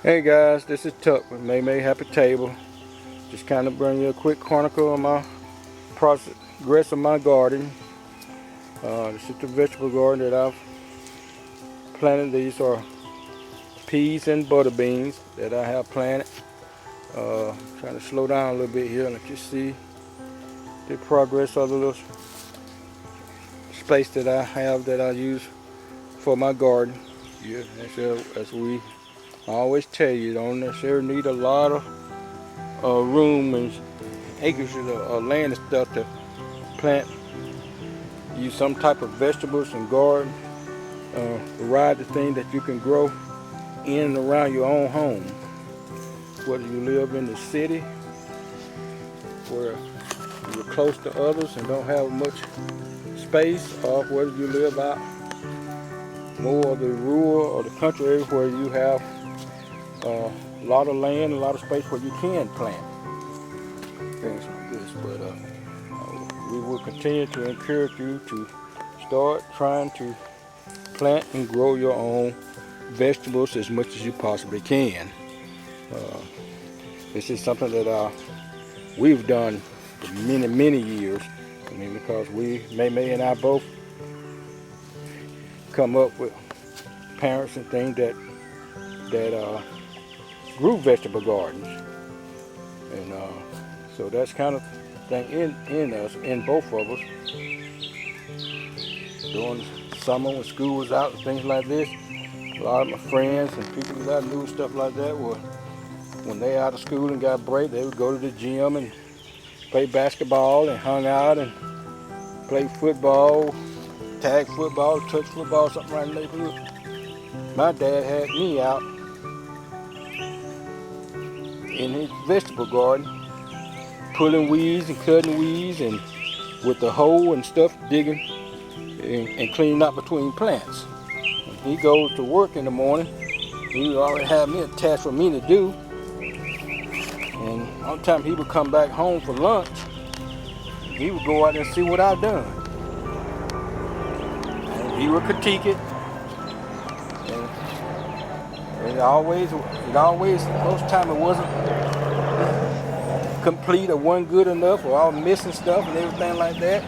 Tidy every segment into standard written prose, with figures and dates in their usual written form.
Hey guys, this is Tuck with May Happy Table. Just kind of bring you a quick chronicle of my progress of my garden. This is the vegetable garden that I've planted. These are peas and butter beans that I have planted. Trying to slow down a little bit here and let you see the progress of the little space that I have that I use for my garden. Yeah, as we always tell you, you don't necessarily need a lot of room and acres of land and stuff to plant. Use some type of vegetables and garden variety thing that you can grow in and around your own home. Whether you live in the city where you're close to others and don't have much space, or whether you live out more of the rural or the country area where you have a lot of land, a lot of space where you can plant things like this. But we will continue to encourage you to start trying to plant and grow your own vegetables as much as you possibly can. This is something that we've done for many years. I mean, because May and I both come up with parents and things that grew vegetable gardens, and so that's kind of thing in us, in both of us. During summer when school was out and things like this, a lot of my friends and people that I knew and stuff like that were, when they out of school and got a break, they would go to the gym and play basketball and hung out and play football, tag football, touch football, something right in the neighborhood. My dad had me out in his vegetable garden, pulling weeds and cutting weeds, and with the hoe and stuff, digging and cleaning up between plants. When he goes to work in the morning, he would already have me a task for me to do. And all the time he would come back home for lunch, he would go out and see what I've done. And he would critique it. And it always, most time it wasn't complete or wasn't good enough, or I was missing stuff and everything like that.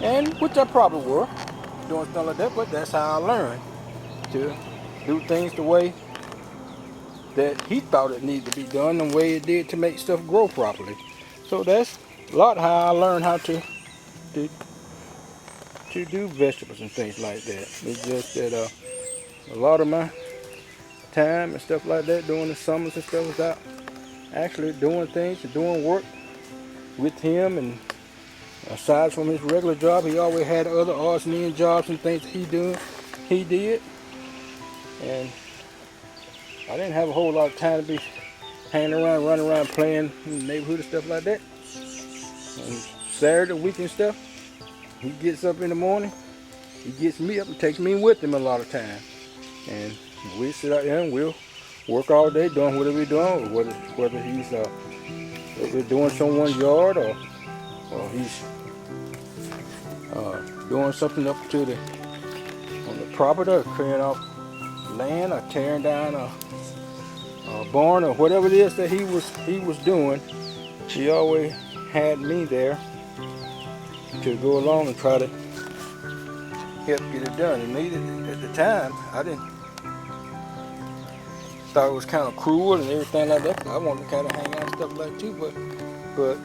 And which I probably were doing stuff like that, but that's how I learned to do things the way that he thought it needed to be done, the way it did to make stuff grow properly. So that's a lot how I learned how to do vegetables and things like that. It's just that a lot of my time and stuff like that during the summers and stuff was out actually doing things and doing work with him. And aside from his regular job, he always had other odds and ends jobs and things he did. And I didn't have a whole lot of time to be hanging around, running around, playing in the neighborhood and stuff like that. And Saturday, weekend stuff, he gets up in the morning, he gets me up and takes me with him a lot of time. And we sit out there and we'll work all day doing whatever we're doing, whether he's we're doing someone's yard, or he's doing something up to on the property, or clearing off land, or tearing down a barn, or whatever it is that he was doing. He always had me there to go along and try to help get it done. And at the time, I didn't thought it was kind of cruel and everything like that. I wanted to kind of hang out and stuff like that too, but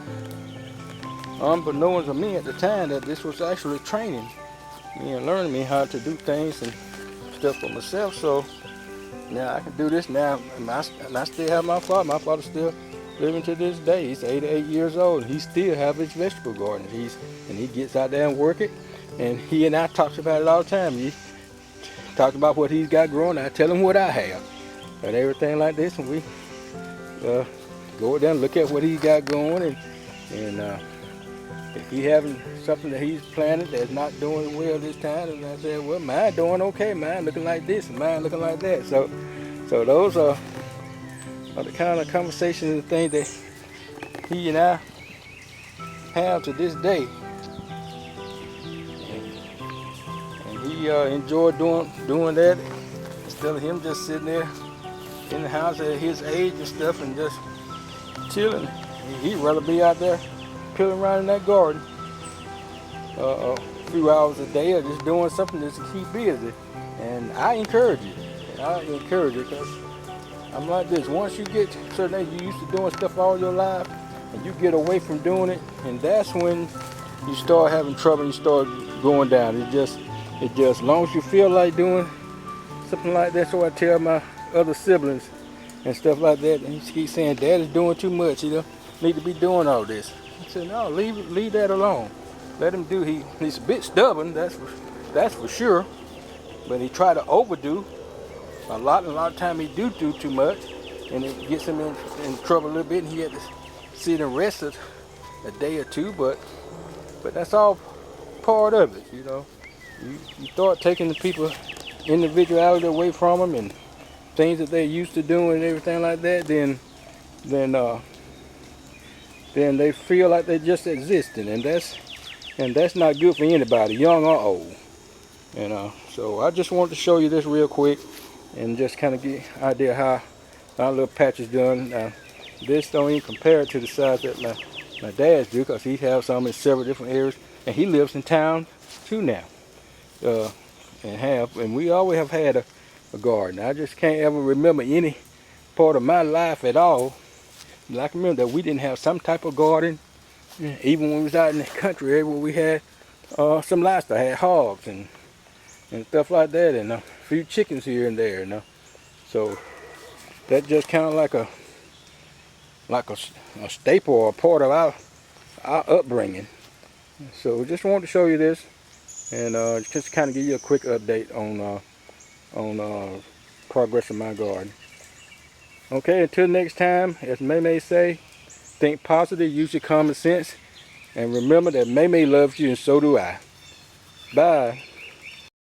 unbeknownst to me at the time that this was actually training me and learning me how to do things and stuff for myself. So now I can do this now, and I still have my father. My father's still living to this day. He's 88 years old, and he still have his vegetable garden. He gets out there and work it, and he and I talk about it all the time. He talks about what he's got growing. I tell him what I have and everything like this, and we go down and look at what he got going, and if he having something that he's planted that's not doing well this time, and I said, well, mine doing okay, mine looking like this, and mine looking like that. So those are the kind of conversations and things that he and I have to this day. And he enjoyed doing that, instead of him just sitting there in the house at his age and stuff and just chilling. He'd rather be out there peeling around in that garden a few hours a day or just doing something just to keep busy. And I encourage it. I encourage it because I'm like this. Once you get to a certain age, you used to doing stuff all your life and you get away from doing it, and that's when you start having trouble and you start going down. It just as long as you feel like doing something like that. So I tell my other siblings and stuff like that, and he keeps saying, Dad is doing too much, you know, need to be doing all this. I said, no, leave that alone. Let him do. He's a bit stubborn, that's for sure, but he tried to overdo a lot of time. He do too much, and it gets him in trouble a little bit, and he had to sit and rest a day or two, but that's all part of it, you know. You start taking the people individuality away from them and things that they're used to doing and everything like that, then they feel like they're just existing, and that's not good for anybody, young or old. And so I just wanted to show you this real quick and just kind of get an idea how my little patch is done. This don't even compare to the size that my dad's do, because he has some in several different areas, and he lives in town too now. And we always have had a garden. I just can't ever remember any part of my life at all that I can remember that we didn't have some type of garden. Even when we was out in the country area where we had some livestock, had hogs and stuff like that, and a few chickens here and there. You know? So that just kind of like a staple or a part of our upbringing. So just wanted to show you this, and just kind of give you a quick update on progress of my garden. Okay, until next time, as May say, think positive, use your common sense, and remember that May loves you and so do I. Bye.